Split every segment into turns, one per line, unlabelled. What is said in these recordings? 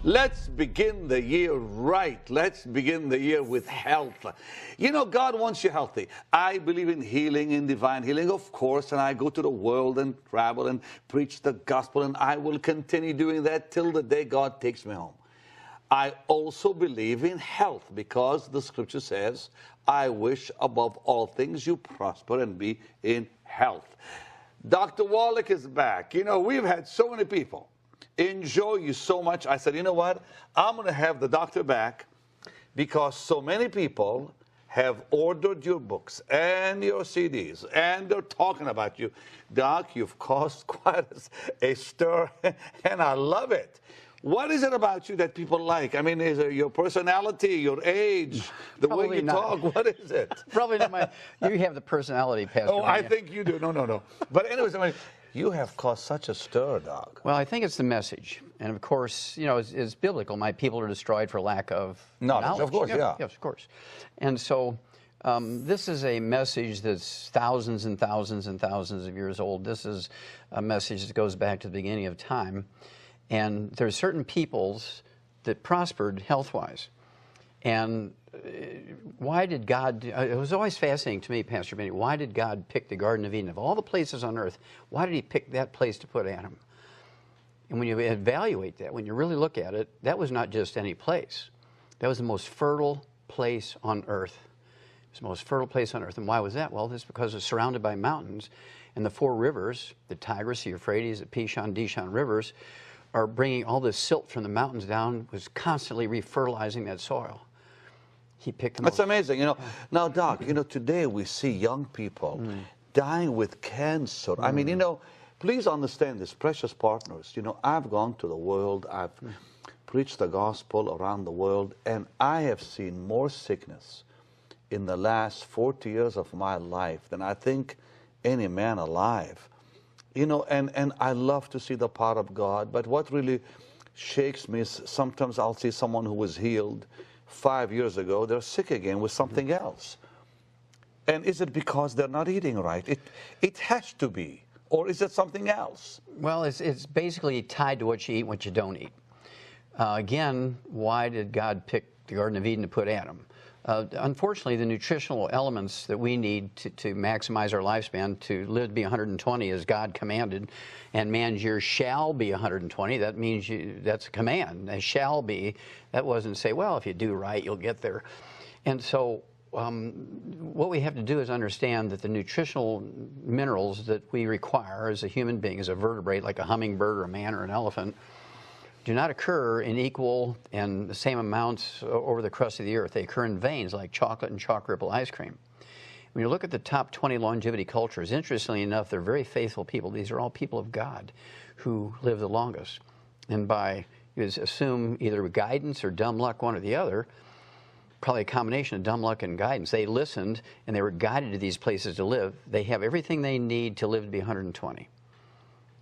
Let's begin the year right. Let's begin the year with health. You know, God wants you healthy. I believe in healing, in divine healing, of course, and I go to the world and travel and preach the gospel, and I will continue doing that till the day God takes me home. I also believe in health because the scripture says, I wish above all things you prosper and be in health. Dr. Wallach is back. You know, we've had so many people enjoy you so much. I said, you know what? I'm going to have the doctor back because so many people have ordered your books and your CDs, and they're talking about you. Doc, you've caused quite a stir, and I love it. What is it about you that people like? I mean, is it your personality, your age, the way you talk? What is it?
Probably not you have the personality, Pastor.
Oh, I think you do. No. But anyways, I mean, you have caused such a stir, Doc.
Well, I think it's the message. And of course, you know, it's biblical. My people are destroyed for lack of knowledge.
Of course, yeah.
Yes, of course. And so this is a message that's thousands and thousands and thousands of years old. This is a message that goes back to the beginning of time. And there's certain peoples that prospered health-wise. And why did God, it was always fascinating to me, Pastor Benny, why did God pick the Garden of Eden? Of all the places on earth, why did he pick that place to put Adam? And when you evaluate that, when you really look at it, that was not just any place. That was the most fertile place on earth. It was the most fertile place on earth. And why was that? Well, it's because it's surrounded by mountains. And the four rivers, the Tigris, the Euphrates, the Pishon, Dishon rivers, are bringing all this silt from the mountains down, was constantly refertilizing that soil. He picked them.
That's amazing. You know, now, Doc, you know, today we see young people dying with cancer. I mean, you know, please understand this, precious partners. You know, I've gone to the world, I've preached the gospel around the world, and I have seen more sickness in the last 40 years of my life than I think any man alive. You know, and I love to see the power of God, but what really shakes me is sometimes I'll see someone who was healed 5 years ago, they're sick again with something else. And is it because they're not eating right? It has to be. Or is it something else?
Well, it's basically tied to what you eat and what you don't eat. Again, why did God pick the Garden of Eden to put Adam? Unfortunately, the nutritional elements that we need to maximize our lifespan, to live to be 120 as God commanded, and man's years shall be 120, that means that's a command. They shall be. That wasn't say, well, if you do right, you'll get there. And so what we have to do is understand that the nutritional minerals that we require as a human being, as a vertebrate, like a hummingbird or a man or an elephant, do not occur in equal and the same amounts over the crust of the earth. They occur in veins like chocolate and chalk ripple ice cream. When you look at the top 20 longevity cultures, interestingly enough, they're very faithful people. These are all people of God who live the longest. And by, you assume either guidance or dumb luck, one or the other, probably a combination of dumb luck and guidance. They listened and they were guided to these places to live. They have everything they need to live to be 120.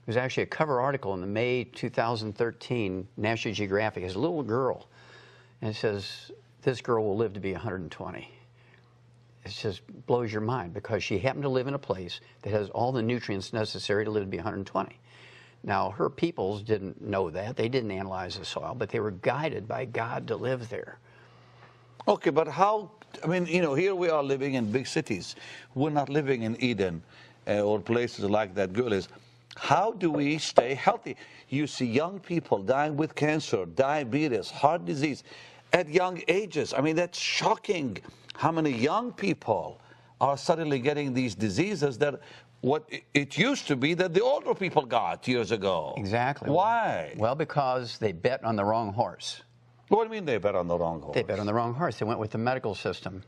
There's actually a cover article in the May 2013 National Geographic. It's a little girl, and it says, this girl will live to be 120. It just blows your mind because she happened to live in a place that has all the nutrients necessary to live to be 120. Now, her peoples didn't know that. They didn't analyze the soil, but they were guided by God to live there.
Okay, but how, I mean, you know, here we are living in big cities. We're not living in Eden or places like that girl is. How do we stay healthy? You see young people dying with cancer, diabetes, heart disease at young ages. I mean, that's shocking how many young people are suddenly getting these diseases that what it used to be that the older people got years ago.
Exactly.
Why?
Well, because they bet on the wrong horse.
What do you mean they bet on the wrong horse?
They bet on the wrong horse. They went with the medical system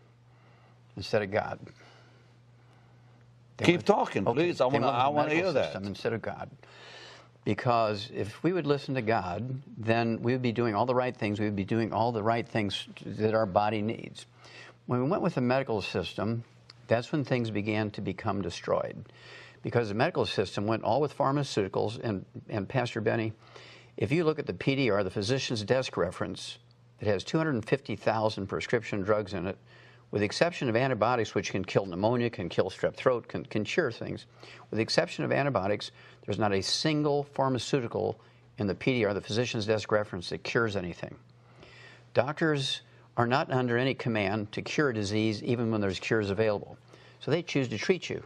instead of God.
Keep talking, please. I want to hear that.
Instead of God. Because if we would listen to God, then we would be doing all the right things. We would be doing all the right things that our body needs. When we went with the medical system, that's when things began to become destroyed. Because the medical system went all with pharmaceuticals. And Pastor Benny, if you look at the PDR, the physician's desk reference, it has 250,000 prescription drugs in it, with the exception of antibiotics, which can kill pneumonia, can kill strep throat, can cure things. With the exception of antibiotics, there's not a single pharmaceutical in the PDR, the physician's desk reference, that cures anything. Doctors are not under any command to cure a disease even when there's cures available. So they choose to treat you.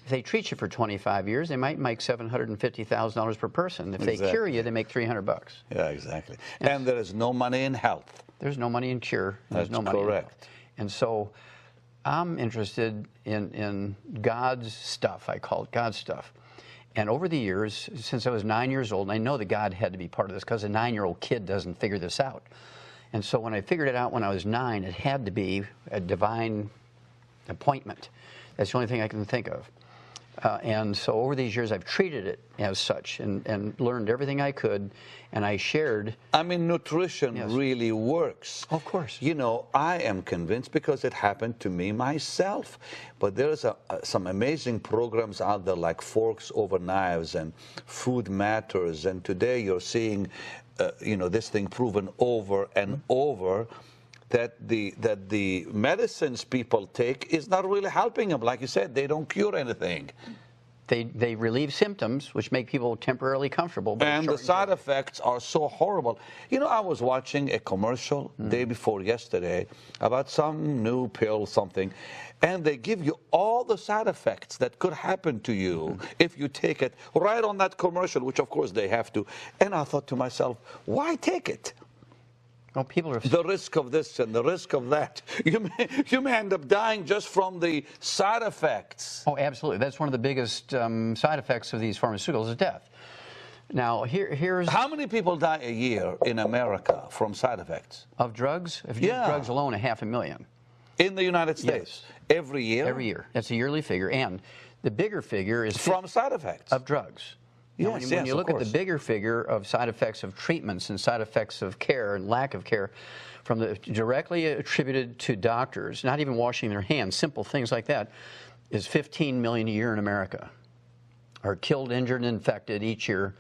If they treat you for 25 years, they might make $750,000 per person. If they cure you, they make $300.
Yeah, exactly. Yes. And there is no money in health.
There's no money in cure. There's no money in health. And so I'm interested in God's stuff. I call it God's stuff. And over the years, since I was 9 years old, and I know that God had to be part of this because a 9-year-old kid doesn't figure this out. And so when I figured it out when I was 9, it had to be a divine appointment. That's the only thing I can think of. And so over these years, I've treated it as such and learned everything I could, and I shared.
I mean, nutrition really works.
Of course.
You know, I am convinced because it happened to me myself. But there's some amazing programs out there like Forks Over Knives and Food Matters. And today you're seeing, you know, this thing proven over and over, that the medicines people take is not really helping them. Like you said, they don't cure anything.
They relieve symptoms, which make people temporarily comfortable. But
and the side effects are so horrible. You know, I was watching a commercial day before yesterday about some new pill, something, and they give you all the side effects that could happen to you if you take it right on that commercial, which of course they have to. And I thought to myself, why take it?
Well, people are
the risk of this and the risk of that. You may end up dying just from the side effects.
Oh, absolutely. That's one of the biggest side effects of these pharmaceuticals is death. Now, here's...
How many people die a year in America from side effects?
Of drugs? If you use drugs alone, 500,000.
In the United States?
Yes.
Every year?
Every year. That's a yearly figure. And the bigger figure is...
From side effects?
Of drugs. Now, when you look at the bigger figure of side effects of treatments and side effects of care and lack of care from the directly attributed to doctors, not even washing their hands, simple things like that, is 15 million a year in America are killed, injured, and infected each year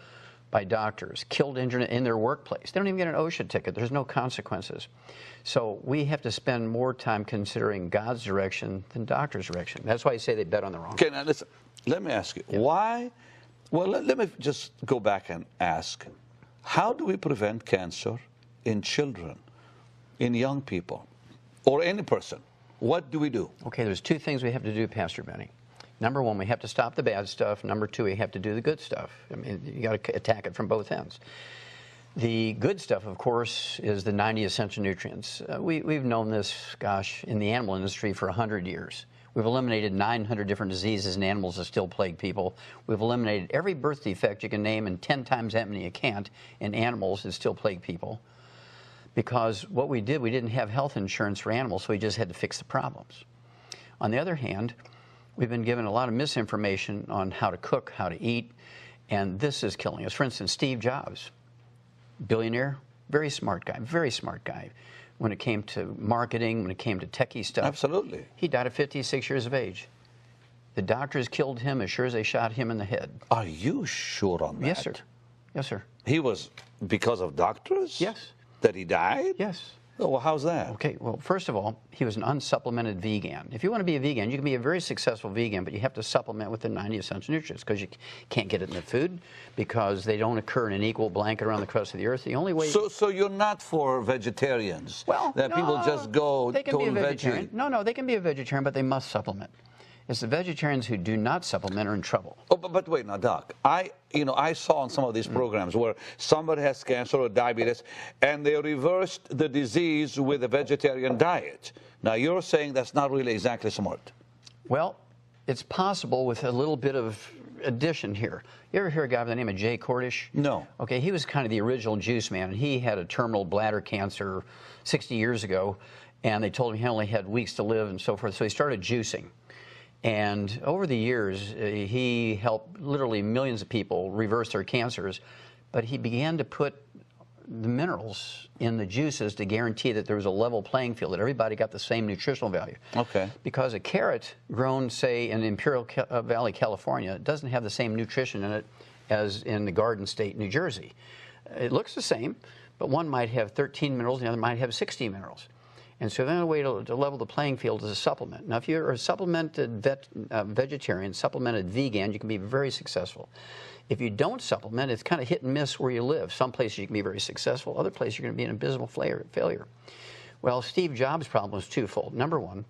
by doctors, killed, injured in their workplace. They don't even get an OSHA ticket. There's no consequences. So we have to spend more time considering God's direction than doctor's direction. That's why I say they bet on the wrong.
Okay, now listen, let me ask you, why... Well, let me just go back and ask, how do we prevent cancer in children, in young people, or any person? What do we do?
Okay, there's two things we have to do, Pastor Benny. Number one, we have to stop the bad stuff. Number two, we have to do the good stuff. I mean, you got to attack it from both ends. The good stuff, of course, is the 90 essential nutrients. We've known this, gosh, in the animal industry for 100 years. We've eliminated 900 different diseases in animals that still plague people. We've eliminated every birth defect you can name and 10 times that many you can't in animals that still plague people. Because what we did, we didn't have health insurance for animals, so we just had to fix the problems. On the other hand, we've been given a lot of misinformation on how to cook, how to eat, and this is killing us. For instance, Steve Jobs, billionaire, very smart guy. When it came to marketing, when it came to techie stuff.
Absolutely.
He died at 56 years of age. The doctors killed him as sure as they shot him in the head.
Are you sure on that?
Yes, sir. Yes, sir.
He was because of doctors?
Yes.
That he died?
Yes.
Oh, well, how's that?
Okay, well, first of all, he was an unsupplemented vegan. If you want to be a vegan, you can be a very successful vegan, but you have to supplement with the 90 essential nutrients because you can't get it in the food because they don't occur in an equal blanket around the crust of the earth. The only way...
So you're not for vegetarians?
Well,
that people just go
they can be a vegetarian.
veggie?
No, they can be a vegetarian, but they must supplement. It's the vegetarians who do not supplement are in trouble.
Oh, but wait now, Doc. I saw on some of these programs where somebody has cancer or diabetes, and they reversed the disease with a vegetarian diet. Now, you're saying that's not really exactly smart.
Well, it's possible with a little bit of addition here. You ever hear a guy by the name of Jay Cordish?
No.
Okay, he was kind of the original juice man, and he had a terminal bladder cancer 60 years ago, and they told him he only had weeks to live and so forth, so he started juicing. And over the years, he helped literally millions of people reverse their cancers, but he began to put the minerals in the juices to guarantee that there was a level playing field, that everybody got the same nutritional value.
Okay.
Because a carrot grown, say, in Imperial Valley, California, doesn't have the same nutrition in it as in the Garden State, New Jersey. It looks the same, but one might have 13 minerals, and the other might have 16 minerals. And so the only way to level the playing field is a supplement. Now, if you're a supplemented vegetarian, supplemented vegan, you can be very successful. If you don't supplement, it's kind of hit and miss where you live. Some places you can be very successful, other places you're going to be an abysmal failure. Well, Steve Jobs' problem was twofold. Number one,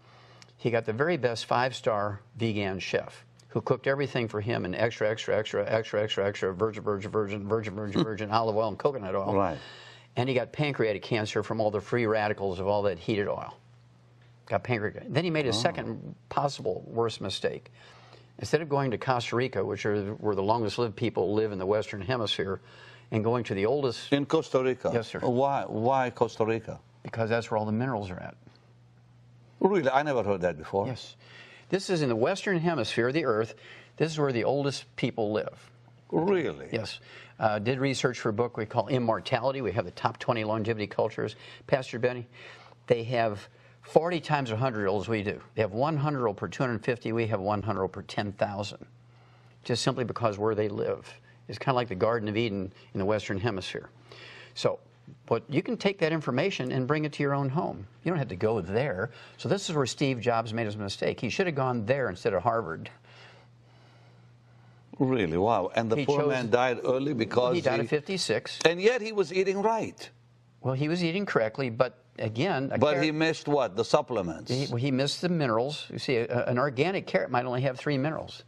he got the very best 5-star vegan chef who cooked everything for him in extra virgin olive oil and coconut oil.
Right.
And he got pancreatic cancer from all the free radicals of all that heated oil. Got pancreatic. Then he made a second possible worst mistake. Instead of going to Costa Rica, which are where the longest lived people live in the Western Hemisphere, and going to the oldest...
In Costa Rica?
Yes, sir.
Why Costa Rica?
Because that's where all the minerals are at.
Really? I never heard that before.
Yes. This is in the Western Hemisphere of the Earth. This is where the oldest people live.
Really?
Yes. Did research for a book we call Immortality. We have the top 20 longevity cultures. Pastor Benny, they have 40 times 100-year-olds we do. They have 100-year-old per 250. We have 100-year-old per 10,000. Just simply because where they live. It's kind of like the Garden of Eden in the Western Hemisphere. So, but you can take that information and bring it to your own home. You don't have to go there. So this is where Steve Jobs made his mistake. He should have gone there instead of Harvard.
Really? Wow. And the poor man died early because
he died at 56.
And yet he was eating right.
Well, he was eating correctly, but again...
But he missed what? The supplements.
He missed the minerals. You see, an organic carrot might only have 3 minerals.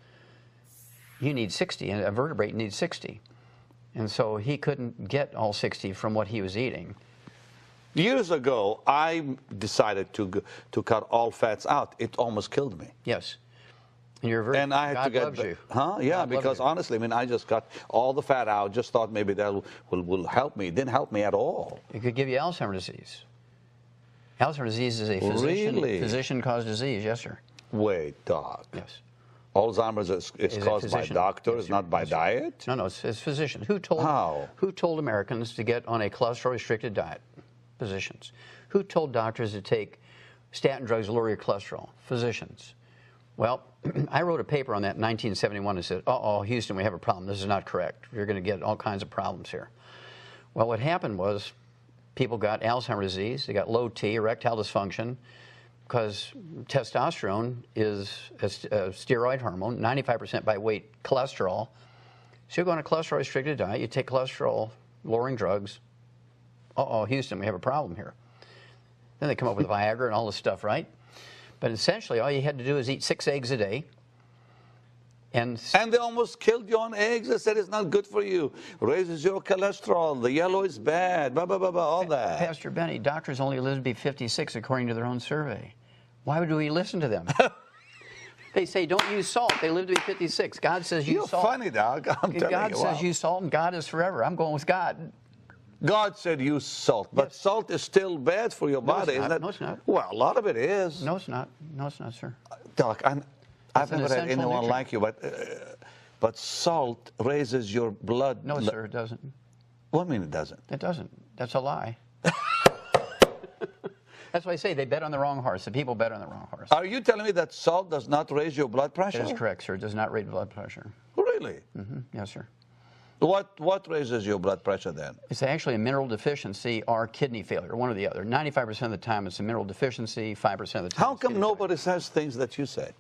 You need 60, and a vertebrate needs 60. And so he couldn't get all 60 from what he was eating.
Years ago, I decided to cut all fats out. It almost killed me.
Yes. And you're very...
And I had
God
to get...
loves you.
Huh? Yeah,
God
because honestly, I mean, I just cut all the fat out. Just thought maybe that will help me. It didn't help me at all.
It could give you Alzheimer's disease. Alzheimer's disease is a physician-caused disease. Yes, sir.
Wait, Doc.
Yes.
Alzheimer's is caused by doctors, not by diet?
No, it's physicians. Who told Americans to get on a cholesterol-restricted diet? Physicians. Who told doctors to take statin drugs to lower your cholesterol? Physicians. Well, I wrote a paper on that in 1971 and said, uh-oh, Houston, we have a problem. This is not correct. You're going to get all kinds of problems here. Well, what happened was people got Alzheimer's disease. They got low T, erectile dysfunction, because testosterone is a steroid hormone, 95% by weight cholesterol. So you go on a cholesterol-restricted diet, you take cholesterol-lowering drugs. Uh-oh, Houston, we have a problem here. Then they come up with Viagra and all this stuff, right? But essentially, all you had to do is eat 6 eggs a day. And
they almost killed you on eggs. They said it's not good for you. Raises your cholesterol. The yellow is bad. Blah, blah, blah, blah, all that.
Pastor Benny, doctors only live to be 56 according to their own survey. Why would we listen to them? They say don't use salt. They live to be 56. God says use salt.
You're funny, Doc. I'm telling you.
God says use salt, and God is forever. I'm going with God.
God said use salt, but salt is still bad for your body, isn't it?
No, it's not.
Well, a lot of it is.
No, it's not. No, it's not, sir.
Doc, I've never had anyone like you, but salt raises your blood.
No, sir, it doesn't.
What do you mean it doesn't?
It doesn't. That's a lie. That's why I say they bet on the wrong horse. The people bet on the wrong horse.
Are you telling me that salt does not raise your blood pressure?
That is correct, sir. It does not raise blood pressure.
Really?
Mm-hmm. Yes, sir.
What raises your blood pressure then?
It's actually a mineral deficiency or kidney failure, one or the other. 95% of the time it's a mineral deficiency, 5% of the time
How come nobody says things that you said?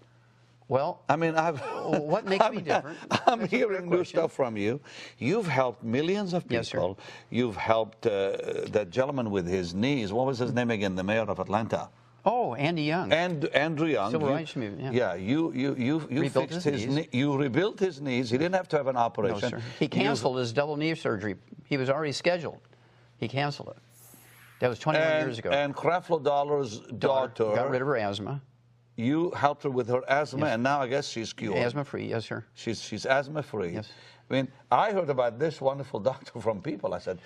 Well,
I mean,
what makes me different?
I'm hearing new stuff from you. You've helped millions of people.
Yes, sir.
You've helped that gentleman with his knees. What was his name again? The mayor of Atlanta.
Oh, Andy Young.
And Andrew Young.
Civil rights movement.
Yeah, you fixed his knee. You rebuilt his knees. He didn't have to have an operation.
No, sir. He canceled his double knee surgery. He was already scheduled. He canceled it. That was 21 years ago.
And Creflo Dollar's daughter
got rid of her asthma.
You helped her with her asthma, and now I guess she's cured.
Asthma-free, yes, sir.
She's asthma-free.
Yes.
I mean, I heard about this wonderful doctor from people. I said,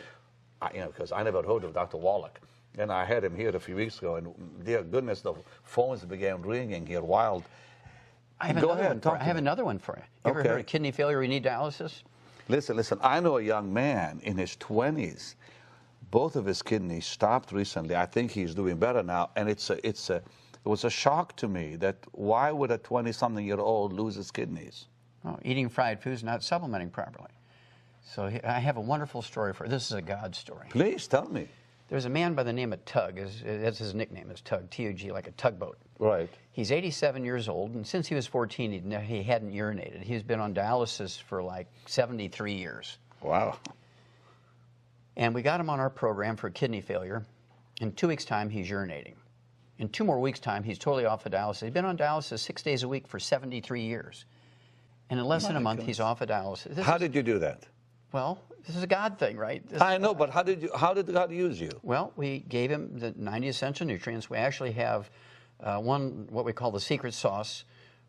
because I never heard of Dr. Wallach. And I had him here a few weeks ago, and dear goodness, the phones began ringing here wild.
Go ahead. I have another one for you. You ever heard of kidney failure? You need dialysis?
Listen. I know a young man in his 20s. Both of his kidneys stopped recently. I think he's doing better now, and it was a shock to me that why would a 20-something-year-old lose his kidneys?
Oh, eating fried foods, not supplementing properly. So I have a wonderful story for you. This is a God story.
Please tell me.
There's a man by the name of Tug. That's his nickname, is Tug, T-U-G, like a tugboat.
Right.
He's 87 years old, and since he was 14, he hadn't urinated. He's been on dialysis for like 73 years.
Wow.
And we got him on our program for kidney failure. In 2 weeks' time, he's urinating. In 2 more weeks' time, he's totally off of dialysis. He's been on dialysis 6 days a week for 73 years. And in less than a month, he's off of dialysis.
How did you do that?
Well, this is a God thing, right?
I know, but how did God use you?
Well, we gave him the 90 essential nutrients. We actually have what we call the secret sauce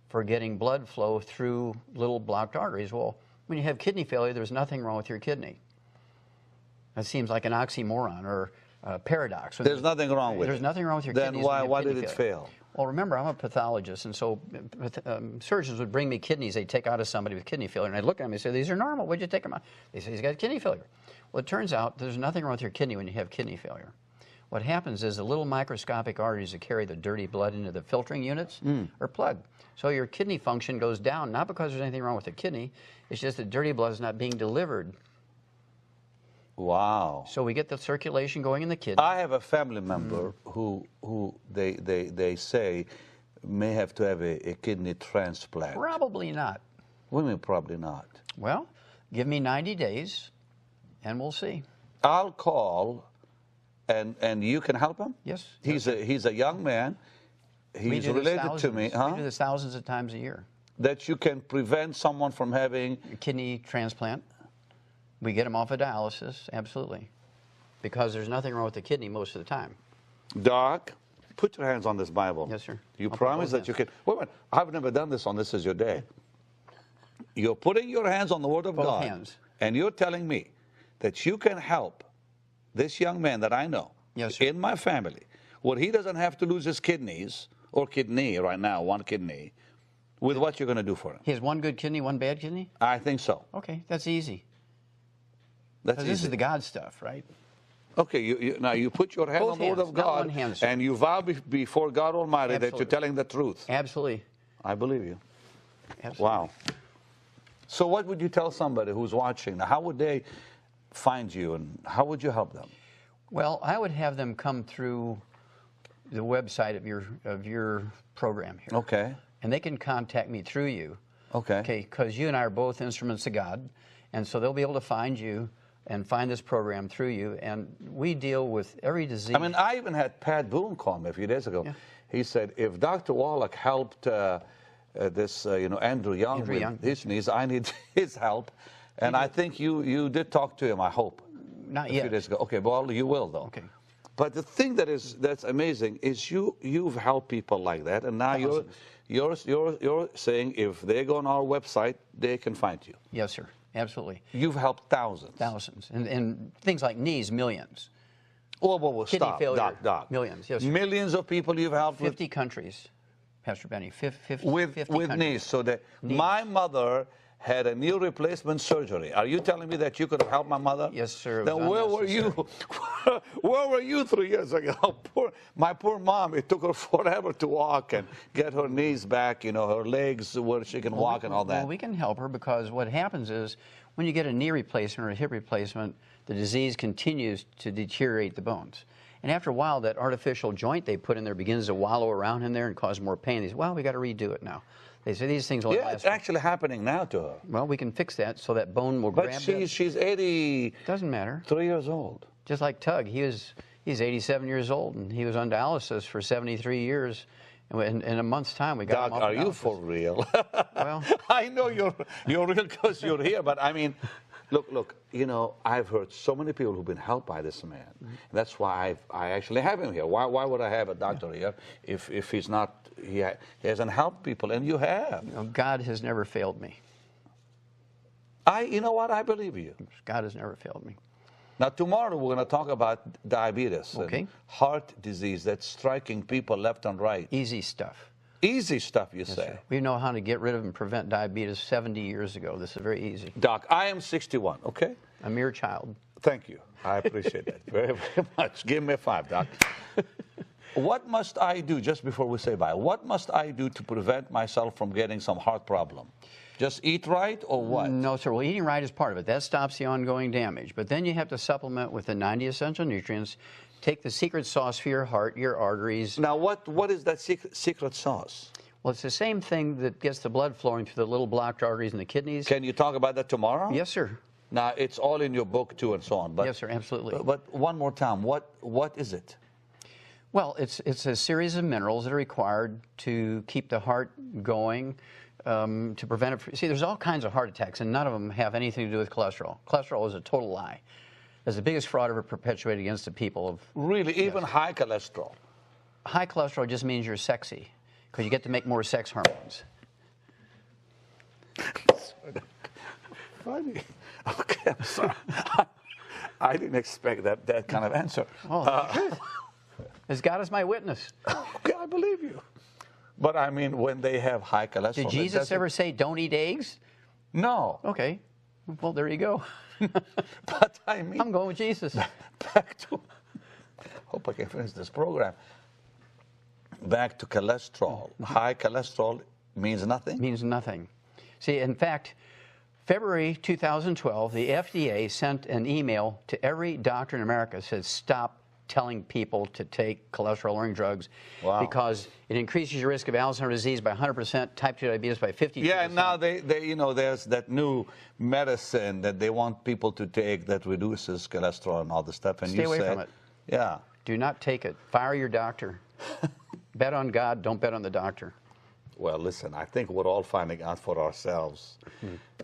for getting blood flow through little blocked arteries. Well, when you have kidney failure, there's nothing wrong with your kidney. That seems like an oxymoron or a paradox.
There's nothing wrong with it.
There's nothing wrong with your
then
kidneys.
Then why did
it
fail?
Well, remember, I'm a pathologist, and so surgeons would bring me kidneys they'd take out of somebody with kidney failure, and I'd look at them and say, these are normal. What'd you take them out? They say, he's got kidney failure. Well, it turns out there's nothing wrong with your kidney when you have kidney failure. What happens is the little microscopic arteries that carry the dirty blood into the filtering units are plugged. So your kidney function goes down, not because there's anything wrong with the kidney, it's just that dirty blood is not being delivered.
Wow.
So we get the circulation going in the kidney.
I have a family member who they say may have to have a kidney transplant.
Probably not.
What do you mean probably not?
Well, give me 90 days, and we'll see.
I'll call, and you can help him?
Yes.
He's a young man. He's related to me. Huh?
We do this thousands of times a year.
That you can prevent someone from having
a kidney transplant. We get them off of dialysis, absolutely, because there's nothing wrong with the kidney most of the time.
Doc, put your hands on this Bible.
Yes, sir.
You promise that you can. Wait a minute. I've never done this on This Is Your Day. You're putting your hands on the Word of
Both
God.
hands.
And you're telling me that you can help this young man that I know in my family, where he doesn't have to lose his kidneys, or kidney right now, one kidney, with what you're going to do for him.
He has one good kidney, one bad kidney?
I think so.
Okay, that's easy.
That's easy.
This is the God stuff, right?
Okay, now you put your hand
Both
on the Word
hands,
of
not
God,
one hand, sir.
and you vow before God Almighty that you're telling the truth.
Absolutely.
I believe you.
Absolutely.
Wow. So what would you tell somebody who's watching? Now, how would they find you, and how would you help them?
Well, I would have them come through the website of your program here.
Okay.
And they can contact me through you.
Okay.
Okay, because you and I are both instruments of God, and so they'll be able to find you and find this program through you. And we deal with every disease.
I mean, I even had Pat Boone call me a few days ago. Yeah. He said, if Dr. Wallach helped Andrew Young with his knees, I need his help. And I think you did talk to him, I hope.
Not
a
yet.
few days ago. Okay, well, you will, though.
Okay.
But the thing that's amazing is you've helped people like that, and now you're saying if they go on our website, they can find you.
Yes, sir. Absolutely.
You've helped thousands.
Thousands. And things like knees, millions.
Whoa,
Kidney
stop,
failure,
Doc.
millions, yes, sir.
Millions of people you've helped
50 countries, Pastor Benny. 50
with
countries.
knees. So that my mother had a knee replacement surgery. Are you telling me that you could have helped my mother?
Yes, sir.
Then where were you? Where were you 3 years ago? My poor mom. It took her forever to walk and get her knees back. Her legs where she can walk and all that.
Well, we can help her because what happens is when you get a knee replacement or a hip replacement, the disease continues to deteriorate the bones. And after a while, that artificial joint they put in there begins to wallow around in there and cause more pain. They say, well, we got to redo it now. They say these things will last.
It's actually happening now to her.
Well, we can fix that so that bone will grab
But she's 80.
Doesn't matter.
3 years old.
Just like Tug, he's 87 years old and he was on dialysis for 73 years. And in a month's time, we got him off
Doc, are
dialysis.
you for real?
Well,
I know you're real because you're here, but I mean, look. I've heard so many people who've been helped by this man. That's why I actually have him here. Why would I have a doctor here if he's not? He hasn't helped people, and you have.
God has never failed me.
You know what? I believe you.
God has never failed me.
Now, tomorrow we're going to talk about diabetes and heart disease that's striking people left and right.
Easy stuff.
Easy stuff, you say.
Sir. We know how to get rid of and prevent diabetes 70 years ago. This is very easy.
Doc, I am 61, okay?
A mere child.
Thank you. I appreciate that very, very much. Give me a 5, Doc. What must I do, just before we say bye, what must I do to prevent myself from getting some heart problem? Just eat right or what?
No, sir. Well, eating right is part of it. That stops the ongoing damage. But then you have to supplement with the 90 essential nutrients take the secret sauce for your heart, your arteries.
Now, what is that secret sauce?
Well, it's the same thing that gets the blood flowing through the little blocked arteries in the kidneys.
Can you talk about that tomorrow?
Yes, sir.
Now, it's all in your book, too, and so on. But,
yes, sir, absolutely.
But one more time, what is it?
Well, it's a series of minerals that are required to keep the heart going, to prevent it. See, there's all kinds of heart attacks, and none of them have anything to do with cholesterol. Cholesterol is a total lie. It's the biggest fraud ever perpetuated against the people of...
Really? Even high cholesterol?
High cholesterol just means you're sexy, because you get to make more sex hormones.
Funny. Okay, I'm sorry. I didn't expect that kind of answer.
Oh, as God is my witness.
Okay, I believe you. But I mean, when they have high cholesterol...
Did Jesus ever say, don't eat eggs?
No.
Okay. Well, there you go.
But I mean...
I'm going with Jesus.
Back to... Hope I can finish this program. Back to cholesterol. High cholesterol means nothing?
Means nothing. See, in fact, February 2012, the FDA sent an email to every doctor in America that says, stop telling people to take cholesterol-lowering drugs.
Wow.
Because it increases your risk of Alzheimer's disease by 100%, type 2 diabetes by 50%.
Yeah, and now they there's that new medicine that they want people to take that reduces cholesterol and all the stuff. And
Stay away
say,
from it.
Yeah.
Do not take it. Fire your doctor. Bet on God, don't bet on the doctor.
Well, listen, I think we're all finding out for ourselves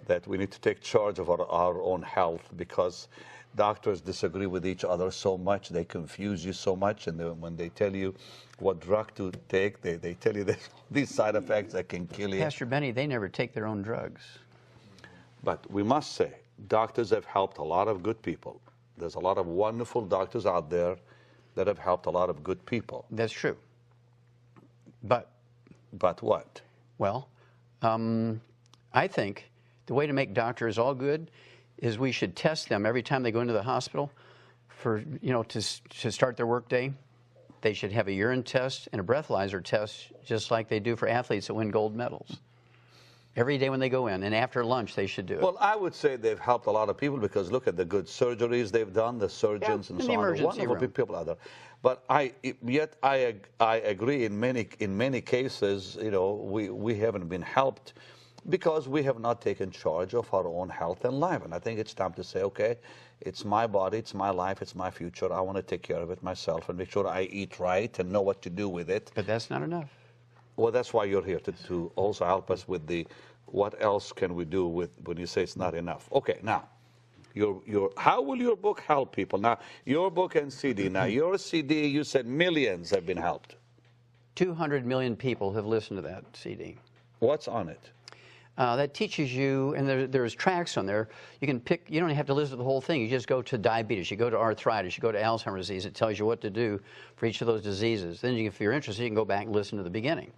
that we need to take charge of our own health, because doctors disagree with each other so much, they confuse you so much, and when they tell you what drug to take, they tell you these side effects that can kill you.
Pastor Benny, they never take their own drugs.
But we must say, doctors have helped a lot of good people. There's a lot of wonderful doctors out there that have helped a lot of good people.
That's true. But
what?
Well, I think the way to make doctors all good is we should test them every time they go into the hospital for, to start their workday. They should have a urine test and a breathalyzer test, just like they do for athletes that win gold medals. Every day when they go in, and after lunch they should do it.
Well, I would say they've helped a lot of people, because look at the good surgeries they've done, the surgeons and so on. Wonderful people out there. But I agree in many cases, we haven't been helped because we have not taken charge of our own health and life. And I think it's time to say, okay, it's my body, it's my life, it's my future. I want to take care of it myself and make sure I eat right and know what to do with it.
But that's not enough.
Well, that's why you're here, to also help us with the what else can we do with when you say it's not enough. Okay, now, how will your book help people? Now, your book and CD. Now, your CD, you said millions have been helped.
200 million people have listened to that CD.
What's on it?
That teaches you, and there's tracks on there. You can pick, you don't have to listen to the whole thing. You just go to diabetes, you go to arthritis, you go to Alzheimer's disease. It tells you what to do for each of those diseases. Then if you're interested, you can go back and listen to the beginning.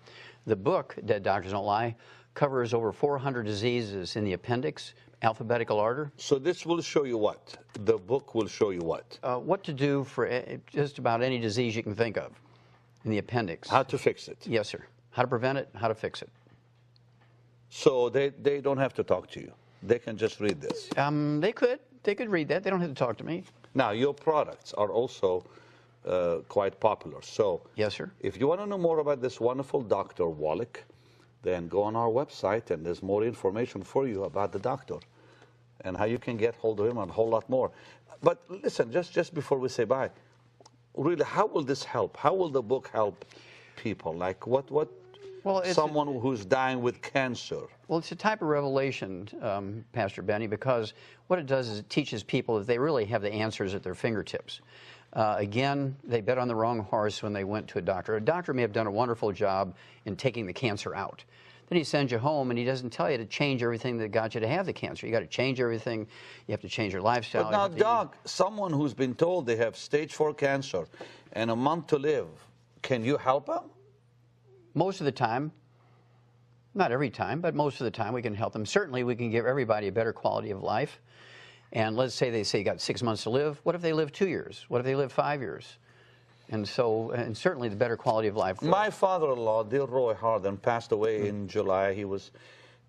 The book, Dead Doctors Don't Lie, covers over 400 diseases in the appendix, alphabetical order.
So this will show you what? The book will show you what?
What to do for just about any disease you can think of in the appendix.
How to fix it?
Yes, sir. How to prevent it, how to fix it.
So they don't have to talk to you. They can just read this.
They could read that. They don't have to talk to me.
Now, your products are also quite popular. So
yes, sir.
If you want to know more about this wonderful Dr. Wallach, then go on our website, and there's more information for you about the doctor and how you can get hold of him and a whole lot more. But listen, just before we say bye, really, how will this help? How will the book help people? Like what? Well, someone who's dying with cancer.
Well, it's a type of revelation, Pastor Benny, because what it does is it teaches people that they really have the answers at their fingertips. Again, they bet on the wrong horse when they went to a doctor. A doctor may have done a wonderful job in taking the cancer out. Then he sends you home, and he doesn't tell you to change everything that got you to have the cancer. You got to change everything. You have to change your lifestyle.
But now, Doc, someone who's been told they have stage 4 cancer and a month to live, can you help them?
Most of the time, not every time, but most of the time we can help them. Certainly we can give everybody a better quality of life. And let's say they say you got 6 months to live. What if they live 2 years? What if they live 5 years? And certainly the better quality of life.
My father-in-law, dear Roy Harden, passed away in July. He was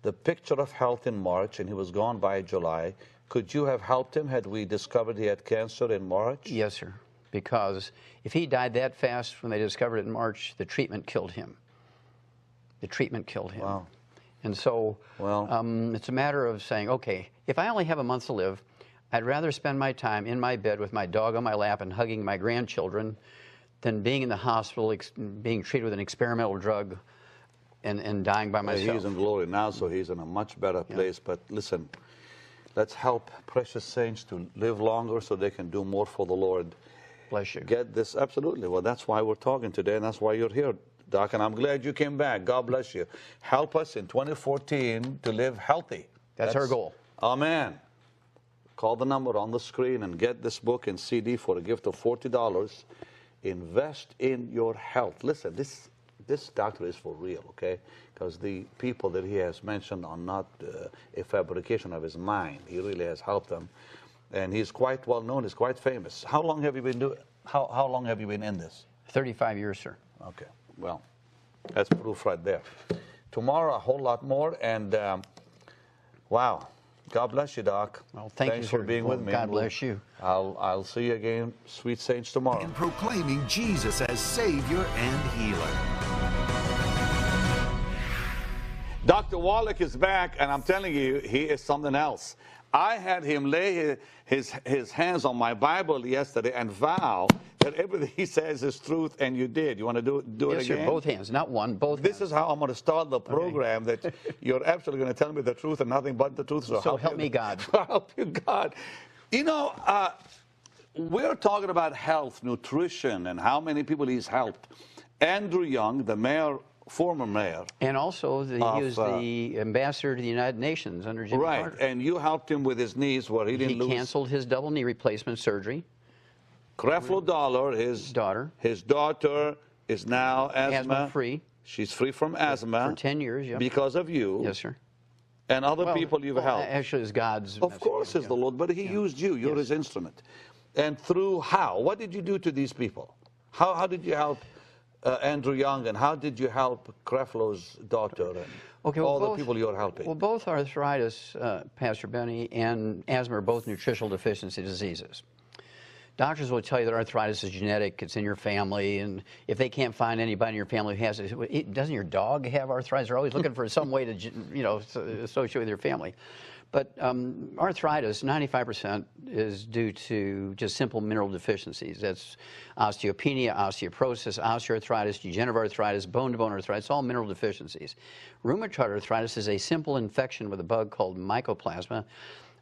the picture of health in March, and he was gone by July. Could you have helped him had we discovered he had cancer in March?
Yes, sir. because if he died that fast when they discovered it in March, the treatment killed him. The treatment killed him.
Wow.
And so it's a matter of saying, okay, if I only have a month to live, I'd rather spend my time in my bed with my dog on my lap and hugging my grandchildren than being in the hospital, being treated with an experimental drug and dying by myself.
He's in glory now, so he's in a much better place. But listen, let's help precious saints to live longer so they can do more for the Lord.
Bless you.
Get this, absolutely. Well, that's why we're talking today, and that's why you're here, Doc, and I'm glad you came back. God bless you. Help us in 2014 to live healthy.
That's our goal. Amen.
Call the number on the screen and get this book and CD for a gift of $40. Invest in your health. Listen, this doctor is for real, okay? Because the people that he has mentioned are not a fabrication of his mind. He really has helped them. And he's quite well known. He's quite famous. How long have you been doing? How long have you been in this?
35 years, sir.
Okay. Well, that's proof right there. Tomorrow, a whole lot more. And wow, God bless you, Doc.
Well, thanks
for being with me.
God bless you.
I'll see you again, sweet saints, tomorrow.
And proclaiming Jesus as Savior and Healer.
Dr. Wallach is back, and I'm telling you, he is something else. I had him lay his hands on my Bible yesterday and vow that everything he says is truth, and you did. You want to do it
yes,
again?
Yes, sir, both hands, not one, both
This
hands.
is how I'm going to start the program, that you're absolutely going to tell me the truth and nothing but the truth.
So help me God.
Help you God. You know, we're talking about health, nutrition, and how many people he's helped. Andrew Young, the mayor, former mayor.
And also, he was the ambassador to the United Nations under Jimmy Carter.
Right, and you helped him with his knees where he didn't lose.
He canceled his double knee replacement surgery.
Creflo Dollar, his daughter is now
asthma-free.
She's free from asthma.
For 10 years, yeah.
Because of you.
Yes, sir.
And other people you've helped.
Actually, it's God's
Of course it's the Lord, but he used you. You're his instrument. And through how? What did you do to these people? How did you help Andrew Young, and how did you help Creflo's daughter and all the people you're helping?
Well, both arthritis, Pastor Benny, and asthma are both nutritional deficiency diseases. Doctors will tell you that arthritis is genetic, it's in your family, and if they can't find anybody in your family who has it, doesn't your dog have arthritis? They're always looking for some way to, associate with your family. But arthritis, 95% is due to just simple mineral deficiencies. That's osteopenia, osteoporosis, osteoarthritis, degenerative arthritis, bone-to-bone arthritis, all mineral deficiencies. Rheumatoid arthritis is a simple infection with a bug called mycoplasma.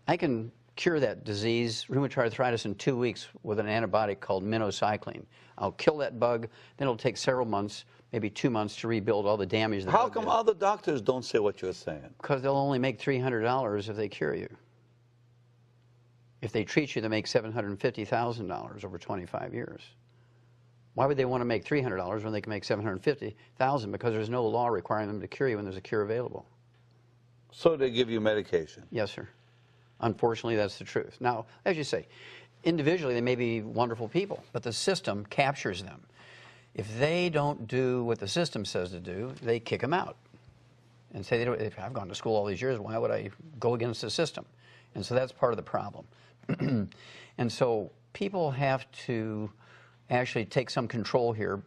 I can cure that disease, rheumatoid arthritis, in 2 weeks with an antibiotic called minocycline. I'll kill that bug, then it'll take several months, maybe 2 months, to rebuild all the damage.
How come other doctors don't say what you're saying?
Because they'll only make $300 if they cure you. If they treat you, they make $750,000 over 25 years. Why would they want to make $300 when they can make $750,000? Because there's no law requiring them to cure you when there's a cure available.
So they give you medication?
Yes, sir. Unfortunately, that's the truth. Now, as you say, individually they may be wonderful people, but the system captures them. If they don't do what the system says to do, they kick them out and say, if I've gone to school all these years, why would I go against the system? And so that's part of the problem. And so people have to actually take some control here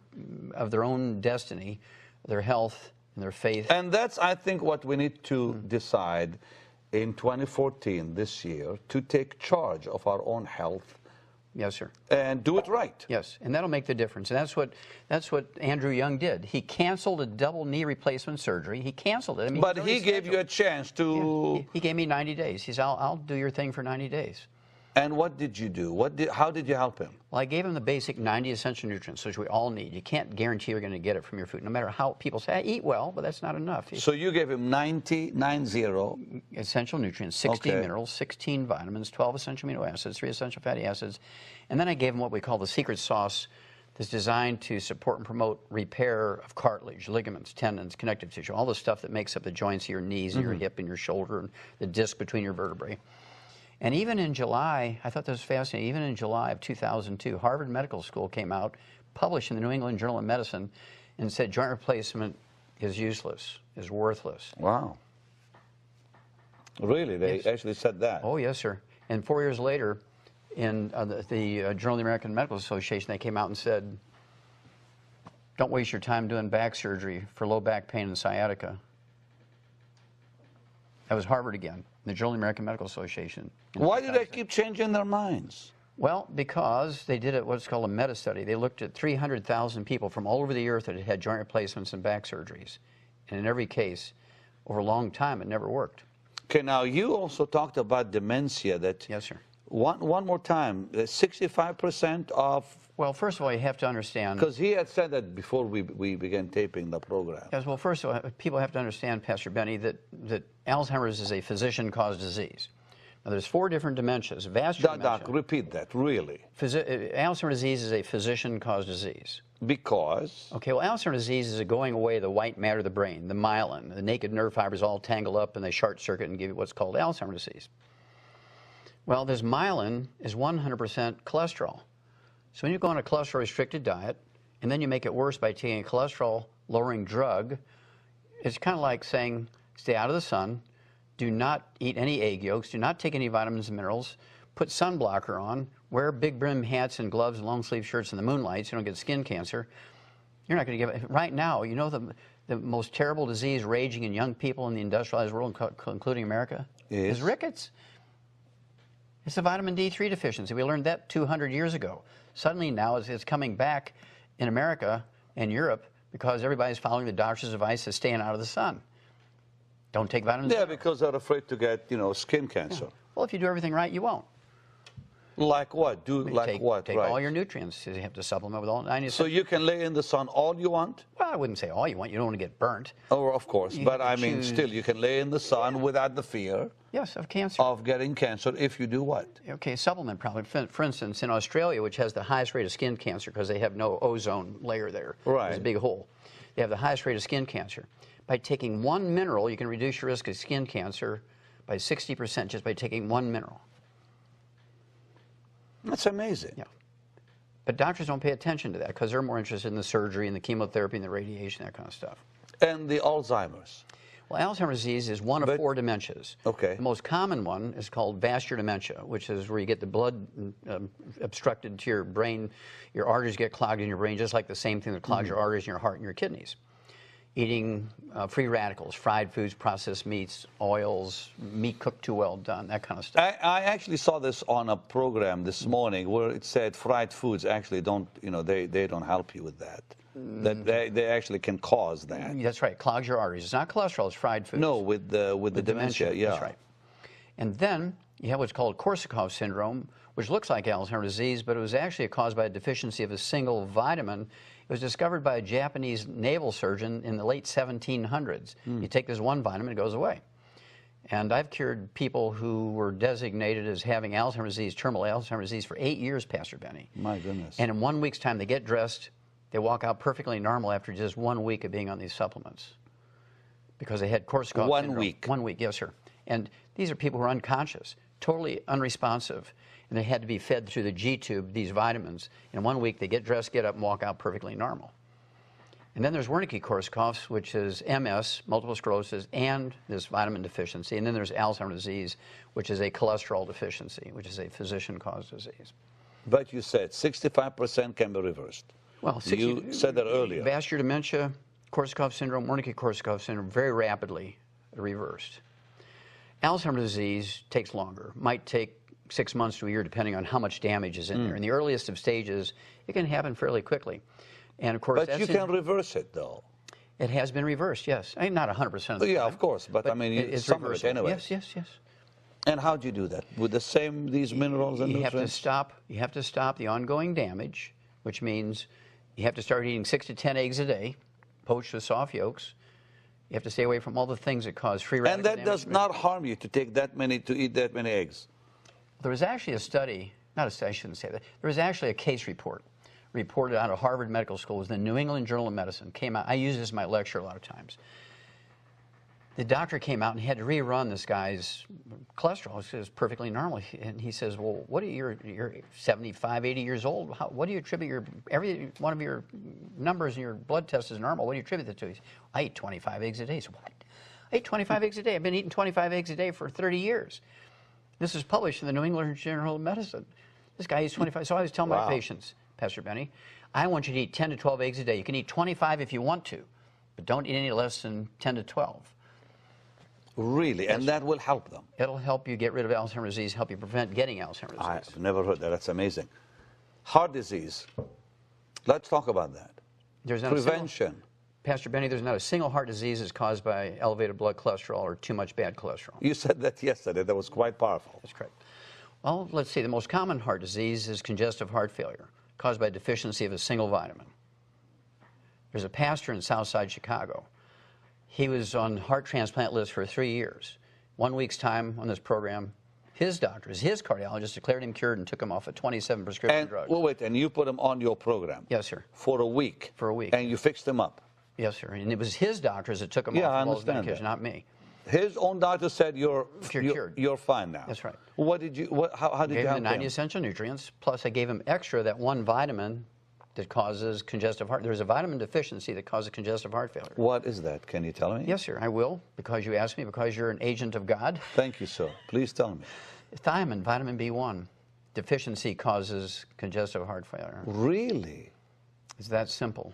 of their own destiny, their health, and their faith.
And that's, I think, what we need to decide in 2014, this year, to take charge of our own health.
Yes, sir.
And do it right.
Yes, and that'll make the difference. And that's what Andrew Young did. He canceled a double knee replacement surgery. He canceled it. I mean,
but he gave you a chance to...
Yeah, he gave me 90 days. He said, I'll do your thing for 90 days.
And what did you do? How did you help him?
Well, I gave him the basic 90 essential nutrients, which we all need. You can't guarantee you're going to get it from your food, no matter how people say, I eat well, but that's not enough.
So you gave him 90
essential nutrients, 16 minerals, 16 vitamins, 12 essential amino acids, 3 essential fatty acids. And then I gave him what we call the secret sauce that's designed to support and promote repair of cartilage, ligaments, tendons, connective tissue, all the stuff that makes up the joints of your knees and your hip and your shoulder and the disc between your vertebrae. And even in July, I thought this was fascinating, even in July of 2002, Harvard Medical School came out, published in the New England Journal of Medicine, and said joint replacement is useless, is worthless.
Wow. Really? They actually said that?
Oh, yes, sir. And 4 years later, in the Journal of the American Medical Association, they came out and said, don't waste your time doing back surgery for low back pain and sciatica. That was Harvard again, the Journal of the American Medical Association.
Why do they keep changing their minds?
Well, because they did what's called a meta-study. They looked at 300,000 people from all over the earth that had had joint replacements and back surgeries. And in every case, over a long time, it never worked.
Okay, now you also talked about dementia. That
Yes, sir.
One more time, 65% of...
Well, first of all, you have to understand...
Because he had said that before we began taping the program.
Yes, well, first of all, people have to understand, Pastor Benny, that Alzheimer's is a physician-caused disease. Now, there's 4 different dementias. Vascular dementia.
Doc, repeat that, really.
Alzheimer's disease is a physician-caused disease.
Because?
Okay, well, Alzheimer's disease is a going away of the white matter of the brain, the myelin. The naked nerve fibers all tangle up and they short circuit and give you what's called Alzheimer's disease. Well, this myelin is 100% cholesterol. So when you go on a cholesterol-restricted diet, and then you make it worse by taking a cholesterol-lowering drug, it's kind of like saying, stay out of the sun, do not eat any egg yolks, do not take any vitamins and minerals, put sunblocker on, wear big brim hats and gloves and long sleeve shirts in the moonlight so you don't get skin cancer. You're not going to give it. Right now, you know the most terrible disease raging in young people in the industrialized world, including America, is rickets. It's a vitamin D3 deficiency. We learned that 200 years ago. Suddenly now it's coming back in America and Europe because everybody's following the doctor's advice of staying out of the sun. Don't take vitamins.
Yeah, because they're afraid to get, skin cancer.
Yeah. Well, if you do everything right, you won't.
Like what?
Take
right?
all your nutrients. You have to supplement with all 90.
So you can lay in the sun all you want?
Well, I wouldn't say all you want. You don't want to get burnt.
Oh, of course. But I mean, still, you can lay in the sun without the fear.
Yes, of cancer.
Of getting cancer if you do what?
Okay, supplement probably. For instance, in Australia, which has the highest rate of skin cancer because they have no ozone layer there.
Right.
There's a big hole. They have the highest rate of skin cancer. By taking one mineral, you can reduce your risk of skin cancer by 60% just by taking one mineral.
That's amazing.
Yeah. But doctors don't pay attention to that because they're more interested in the surgery and the chemotherapy and the radiation, that kind of stuff.
And the Alzheimer's?
Well, Alzheimer's disease is one of 4 dementias.
Okay.
The most common one is called vascular dementia, which is where you get the blood obstructed to your brain. Your arteries get clogged in your brain, just like the same thing that clogs your arteries in your heart and your kidneys. Eating free radicals, fried foods, processed meats, oils, meat cooked too well done, that kind of stuff.
I actually saw this on a program this morning where it said fried foods actually don't, they don't help you with that. That they actually can cause that.
That's right, clogs your arteries. It's not cholesterol, it's fried foods.
No, with the dementia, yeah.
That's right. And then you have what's called Korsakoff syndrome, which looks like Alzheimer's disease, but it was actually caused by a deficiency of a single vitamin. It was discovered by a Japanese naval surgeon in the late 1700s. You take this one vitamin, it goes away. And I've cured people who were designated as having Alzheimer's disease, terminal Alzheimer's disease, for 8 years, Pastor Benny.
My goodness.
And in 1 week's time, they get dressed, they walk out perfectly normal after just 1 week of being on these supplements because they had Korsakoff syndrome.
1 week?
1 week, yes, sir. And these are people who are unconscious, totally unresponsive, and they had to be fed through the G-tube these vitamins. In 1 week, they get dressed, get up, and walk out perfectly normal. And then there's Wernicke-Korsakoff's, which is MS, multiple sclerosis, and this vitamin deficiency. And then there's Alzheimer's disease, which is a cholesterol deficiency, which is a physician-caused disease.
But you said 65% can be reversed.
Well,
you said that earlier.
Vascular dementia, Korsakoff syndrome, Wernicke-Korsakoff syndrome, very rapidly reversed. Alzheimer's disease takes longer, might take 6 months to a year, depending on how much damage is in there. In the earliest of stages, it can happen fairly quickly. And of course,
but you can reverse it, though.
It has been reversed, yes. I mean, not 100% of the time.
Yeah, of course, but I mean,
it's
some of it anyway.
Yes.
And how do you do that? With these minerals and nutrients?
You have to stop the ongoing damage, which means you have to start eating 6 to 10 eggs a day, poached with soft yolks. You have to stay away from all the things that cause free radical damage.
And that does not harm you to eat that many eggs.
There was actually a study, not a study, I shouldn't say that. There was actually a case report reported out of Harvard Medical School. It was the New England Journal of Medicine. Came out. I use this in my lecture a lot of times. The doctor came out and had to rerun this guy's cholesterol. It was perfectly normal. And he says, well, you're 75, 80 years old. What do you attribute every one of your numbers in your blood test is normal. What do you attribute that to? He said, I eat 25 eggs a day. He said, what? I eat 25 eggs a day. I've been eating 25 eggs a day for 30 years. This was published in the New England Journal of Medicine. This guy eats 25. So I always tell my patients, Pastor Benny, I want you to eat 10 to 12 eggs a day. You can eat 25 if you want to, but don't eat any less than 10 to 12.
Really? And that will help them?
It'll help you get rid of Alzheimer's disease, help you prevent getting Alzheimer's disease.
I've never heard that. That's amazing. Heart disease. Let's talk about that.
There's not
prevention.
Pastor Benny, there's not a single heart disease that's caused by elevated blood cholesterol or too much bad cholesterol.
You said that yesterday. That was quite powerful.
That's correct. Well, let's see. The most common heart disease is congestive heart failure, caused by deficiency of a single vitamin. There's a pastor in Southside Chicago. He was on heart transplant list for 3 years. 1 week's time on this program, his doctors, his cardiologist declared him cured and took him off of 27 prescription drugs.
Well, wait, and you put him on your program?
Yes, sir.
For a week?
For a week.
And you fixed him up?
Yes, sir. And it was his doctors that took him off of all his medication, not me.
His own doctor said you're
cured.
You're fine now.
That's right.
What did you? How did you help him?
I gave him the 90 essential nutrients, plus I gave him extra that one vitamin that causes congestive heart. There's a vitamin deficiency that causes congestive heart failure.
What is that? Can you tell me?
Yes, sir. I will, because you asked me, because you're an agent of God.
Thank you, sir. Please tell me.
Thiamine, vitamin B1 deficiency causes congestive heart failure.
Really?
It's that simple.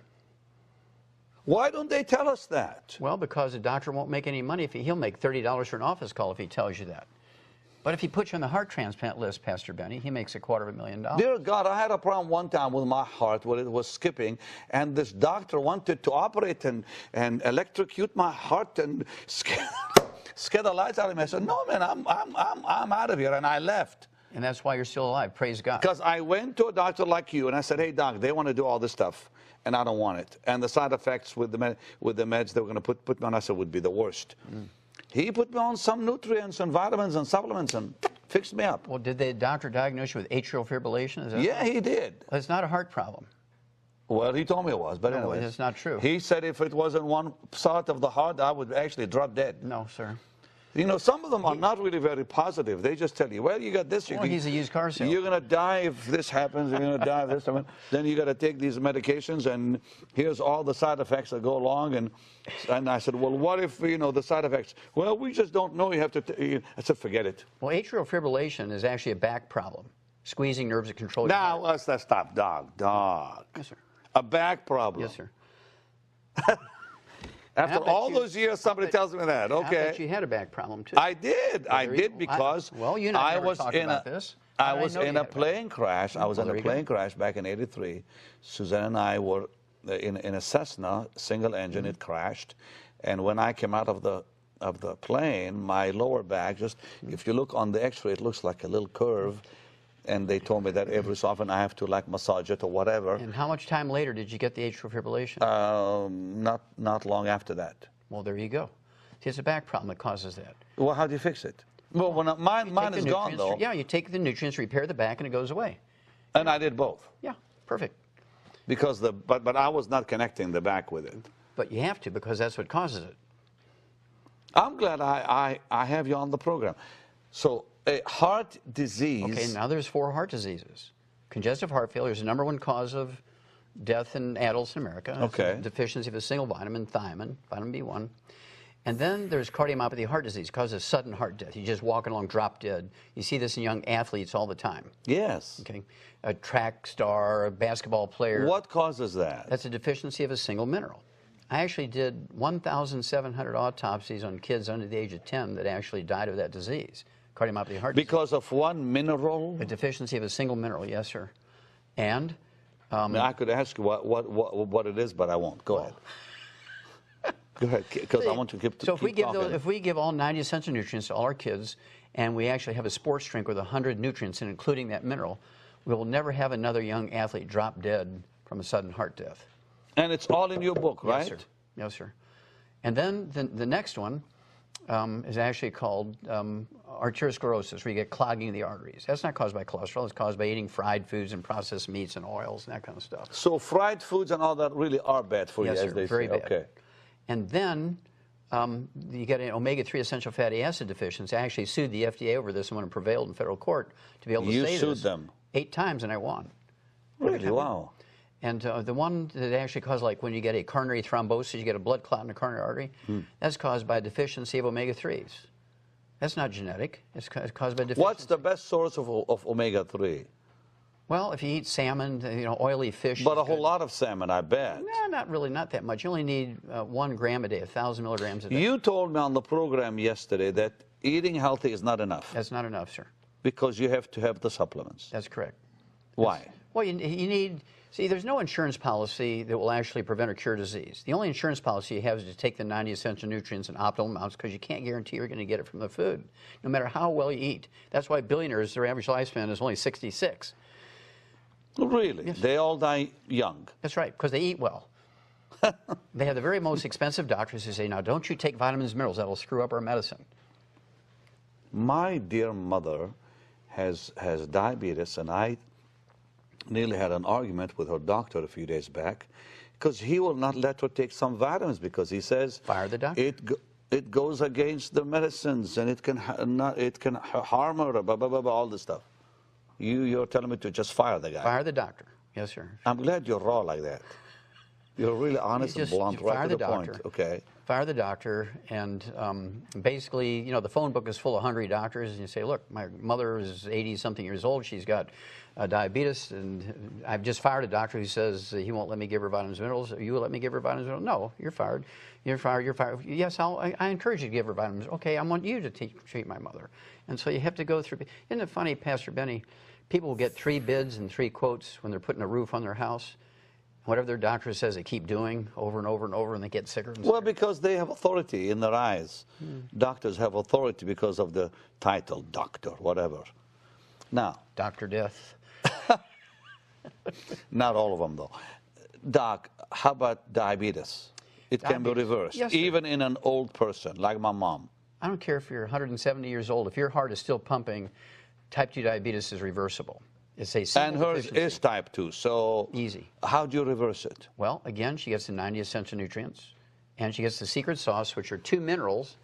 Why don't they tell us that?
Well, because the doctor won't make any money. He'll make $30 for an office call if he tells you that. But if he puts you on the heart transplant list, Pastor Benny, he makes $250,000.
Dear God, I had a problem one time with my heart where it was skipping, and this doctor wanted to operate and electrocute my heart and scare the lights out of me. I said, no, man, I'm out of here, and I left.
And that's why you're still alive. Praise God.
Because I went to a doctor like you, and I said, hey, doc, they want to do all this stuff, and I don't want it. And the side effects with the meds they were going to put me on, I said, would be the worst. He put me on some nutrients and vitamins and supplements and fixed me up.
Well, did the doctor diagnose you with atrial fibrillation? Is that
yeah, he did.
Well, it's not a heart problem.
Well, he told me it was, but
no,
anyway.
It's not true.
He said if it wasn't one side of the heart, I would actually drop dead.
No, sir.
You know, some of them are not really very positive. They just tell you, well, you got this.
Well, he's a used car salesman.
You're going to die if this happens. You're going to die if this happens. Then you got to take these medications, and here's all the side effects that go along. And I said, well, what if, you know, the side effects? Well, we just don't know. You have to. I said, forget it.
Well, atrial fibrillation is actually a back problem. Squeezing nerves that control your heart.
Now, let's stop. Dog.
Yes, sir.
A back problem.
Yes, sir.
After all those years, somebody tells me that. Okay.
I bet you had a back problem, too.
I did. I did because
I was in
a plane crash. I was in a plane crash back in '83. Suzanne and I were in a Cessna, single engine. It crashed. And when I came out of the plane, my lower back, just if you look on the x-ray, it looks like a little curve. And they told me that every so often I have to like massage it or whatever.
And how much time later did you get the atrial fibrillation?
Not long after that.
Well, there you go. See, it's a back problem that causes that.
Well, how do you fix it? Well, when mine is gone though.
Yeah, you take the nutrients, repair the back, and it goes away.
And I did both.
Yeah, perfect.
Because but I was not connecting the back with it.
But you have to, because that's what causes it.
I'm glad I have you on the program. So. A heart disease.
Okay, now there's 4 heart diseases. Congestive heart failure is the #1 cause of death in adults in America.
Okay.
It's a deficiency of a single vitamin, thiamine, vitamin B1. And then there's cardiomyopathy heart disease, causes sudden heart death. You're just walking along, drop dead. You see this in young athletes all the time.
Yes.
Okay. A track star, a basketball player.
What causes that?
That's a deficiency of a single mineral. I actually did 1,700 autopsies on kids under the age of 10 that actually died of that disease. Cardiomyopathy heart disease.
Because of one mineral?
A deficiency of a single mineral, yes, sir. And
I could ask you what it is, but I won't. Go ahead. Go ahead, because I want to keep.
So if we give all 90 essential nutrients to all our kids, and we actually have a sports drink with 100 nutrients, and including that mineral, we will never have another young athlete drop dead from a sudden heart death.
And it's all in your book, right?
Yes, sir. Yes, sir. And then the next one is actually called arteriosclerosis, where you get clogging of the arteries. That's not caused by cholesterol. It's caused by eating fried foods and processed meats and oils and that kind of stuff.
So fried foods and all that really are bad for you, as they say.
Very bad.
Okay.
And then you get an omega-3 essential fatty acid deficiency. I actually sued the FDA over this and when it prevailed in federal court to be able to say this.
You sued them?
8 times, and I won.
Really? Wow.
And the one that actually caused, like when you get a coronary thrombosis, you get a blood clot in the coronary artery, that's caused by a deficiency of omega-3s. That's not genetic. It's caused by deficiency.
What's the best source of omega-3?
Well, if you eat salmon, oily fish.
But a whole lot of salmon, I bet.
No, not really, not that much. You only need 1 gram a day, 1,000 milligrams a day.
You told me on the program yesterday that eating healthy is not enough.
That's not enough, sir.
Because you have to have the supplements.
That's correct.
Why?
Well, you need, see, there's no insurance policy that will actually prevent or cure disease. The only insurance policy you have is to take the 90 essential nutrients in optimal amounts, because you can't guarantee you're going to get it from the food, no matter how well you eat. That's why billionaires, their average lifespan is only 66.
Really?
Yes.
They all die young.
That's right, because they eat well. They have the very most expensive doctors who say, now don't you take vitamins and minerals, that'll screw up our medicine.
My dear mother has diabetes, and I nearly had an argument with her doctor a few days back, because he will not let her take some vitamins, because he says
Fire the doctor.
it goes against the medicines, and it can harm her, blah, blah, blah, blah, all this stuff. You're telling me to just fire the guy.
Fire the doctor. Yes, sir.
I'm glad you're raw like that. You're really honest and blunt, right to the point. Okay.
Fire the doctor, and basically, the phone book is full of hungry doctors, and you say, look, my mother is 80-something years old. She's got diabetes, and I've just fired a doctor who says he won't let me give her vitamins and minerals. You will let me give her vitamins and minerals? No, you're fired. You're fired. You're fired. Yes, I encourage you to give her vitamins. Okay, I want you to treat my mother. And so you have to go through. Isn't it funny, Pastor Benny? People will get 3 bids and 3 quotes when they're putting a roof on their house. Whatever their doctor says, they keep doing over and over and over, and they get sicker and sicker.
Well, because they have authority in their eyes. Doctors have authority because of the title, doctor, whatever. Now,
Dr. Death.
not all of them, though. Doc, how about diabetes? It can be reversed,
yes, sir.
even in an old person, like my mom.
I don't care if you're 170 years old. If your heart is still pumping, type 2 diabetes is reversible. It's a simple
And hers
deficiency.
is type 2, so
Easy.
How do you reverse it?
Well, again, she gets the 90 essential nutrients, and she gets the secret sauce, which are 2 minerals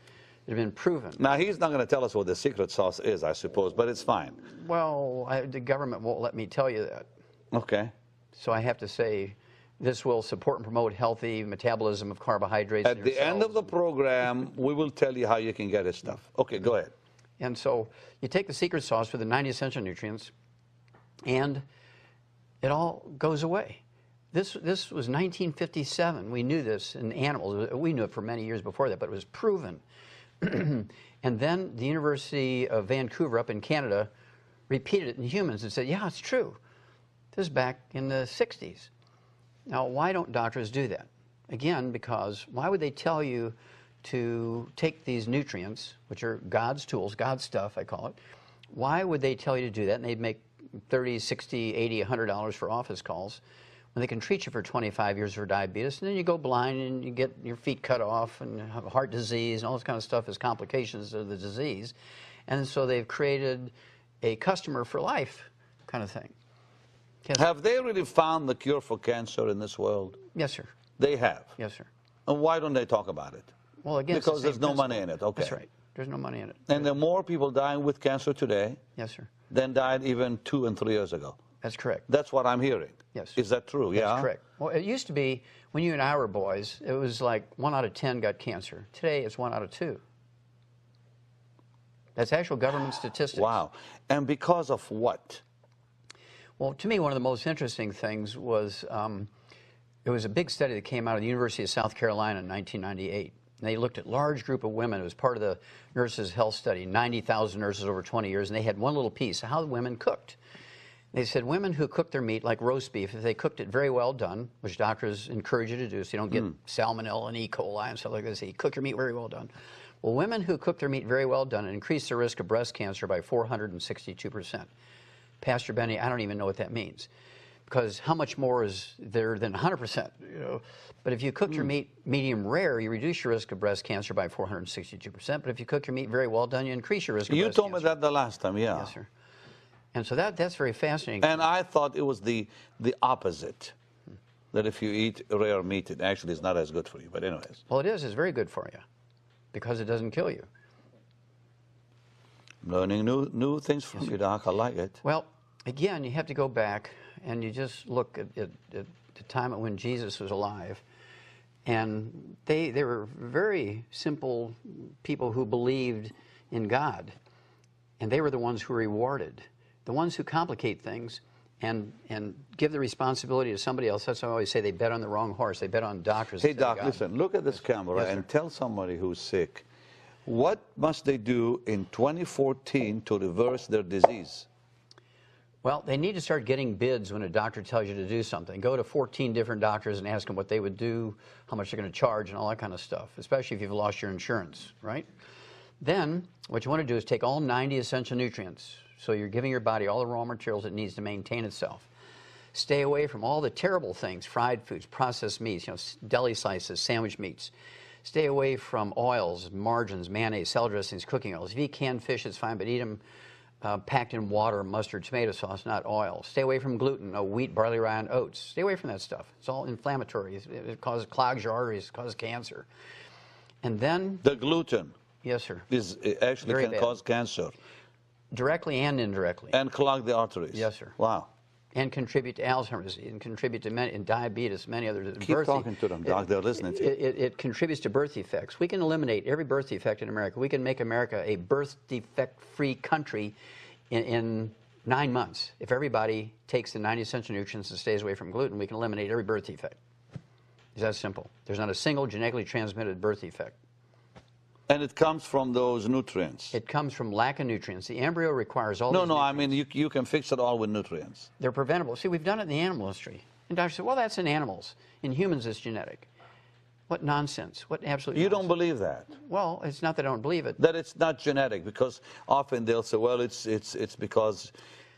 that have been proven.
Now, he's not going to tell us what the secret sauce is, I suppose, but it's fine.
Well, the government won't let me tell you that.
Okay.
So I have to say, this will support and promote healthy metabolism of carbohydrates.
At the end of the program, we will tell you how you can get his stuff. Okay, go ahead.
And so you take the secret sauce with the 90 essential nutrients, and it all goes away. This was 1957. We knew this in animals. We knew it for many years before that, but it was proven. And then the University of Vancouver up in Canada repeated it in humans and said, yeah, it's true. This is back in the 60s. Now, why don't doctors do that? Again, because why would they tell you to take these nutrients, which are God's tools, God's stuff, I call it. Why would they tell you to do that? And they'd make $30, $60, $80, $100 for office calls when they can treat you for 25 years for diabetes, and then you go blind and you get your feet cut off and have heart disease and all this kind of stuff as complications of the disease. And so they've created a customer for life kind of thing.
Have they really found the cure for cancer in this world?
Yes, sir.
They have?
Yes, sir.
And why don't they talk about it?
Well, again,
because
it's the
there's
same
no
principle.
money in it. Okay.
That's right. There's no money in it.
And there are more people dying with cancer today
Yes, sir.
than died even 2 and 3 years ago.
That's correct.
That's what I'm hearing.
Yes.
Is that true?
That's
Yeah?
correct. Well, it used to be, when you and I were boys, it was like 1 out of 10 got cancer. Today, it's 1 out of 2. That's actual government statistics.
Wow. And because of what?
Well, to me, one of the most interesting things was it was a big study that came out of the University of South Carolina in 1998. And they looked at a large group of women. It was part of the nurses' health study, 90,000 nurses over 20 years, and they had one little piece of how the women cooked. They said women who cooked their meat, like roast beef, if they cooked it very well done, which doctors encourage you to do so you don't get salmonella and E. coli and stuff like that, say, cook your meat very well done. Well, women who cook their meat very well done increased their risk of breast cancer by 462%. Pastor Benny, I don't even know what that means, because how much more is there than 100%? You know? But if you cook your meat medium rare, you reduce your risk of breast cancer by 462%. But if you cook your meat very well done, you increase your risk of breast cancer.
You told me that the last time, yeah.
Yes, sir. And so that's very fascinating.
And I thought it was the opposite, that if you eat rare meat, it actually is not as good for you. But anyways.
Well, it is. It's very good for you because it doesn't kill you.
I'm learning new things from you, Doc. I like it.
Well, again, you have to go back and you just look at the time when Jesus was alive. And they were very simple people who believed in God. And they were the ones who were rewarded. The ones who complicate things and give the responsibility to somebody else. That's why I always say they bet on the wrong horse. They bet on doctors.
Hey, Doc, listen, look at this camera
Yes,
and
sir.
tell somebody who's sick, what must they do in 2014 to reverse their disease?
Well, they need to start getting bids when a doctor tells you to do something. Go to 14 different doctors and ask them what they would do, how much they're going to charge, and all that kind of stuff, especially if you've lost your insurance, right? Then, what you want to do is take all 90 essential nutrients. So you're giving your body all the raw materials it needs to maintain itself. Stay away from all the terrible things, fried foods, processed meats, deli slices, sandwich meats. Stay away from oils, margarines, mayonnaise, salad dressings, cooking oils. If you eat canned fish, it's fine, but eat them packed in water, mustard, tomato sauce, not oil. Stay away from gluten, wheat, barley, rye, and oats. Stay away from that stuff. It's all inflammatory. It clogs your arteries, it causes cancer. And then...
The gluten.
Yes, sir.
It actually
Very
can
bad.
cause cancer.
Directly and indirectly.
And clog the arteries.
Yes, sir.
Wow.
And contribute to Alzheimer's, and contribute to diabetes, many others.
Keep talking to them, Doc. They're listening to you.
It contributes to birth defects. We can eliminate every birth defect in America. We can make America a birth defect-free country in 9 months. If everybody takes the 90 essential nutrients and stays away from gluten, we can eliminate every birth defect. It's that simple. There's not a single genetically transmitted birth defect.
And it comes from those nutrients.
It comes from lack of nutrients. The embryo requires all
No,
these
no,
nutrients.
I mean, you can fix it all with nutrients.
They're preventable. See, we've done it in the animal industry. And doctors say, well, that's in animals. In humans, it's genetic. What nonsense. What absolute
You
nonsense.
don't believe that?
Well, it's not that I don't believe it.
That it's not genetic, because often they'll say, well, it's because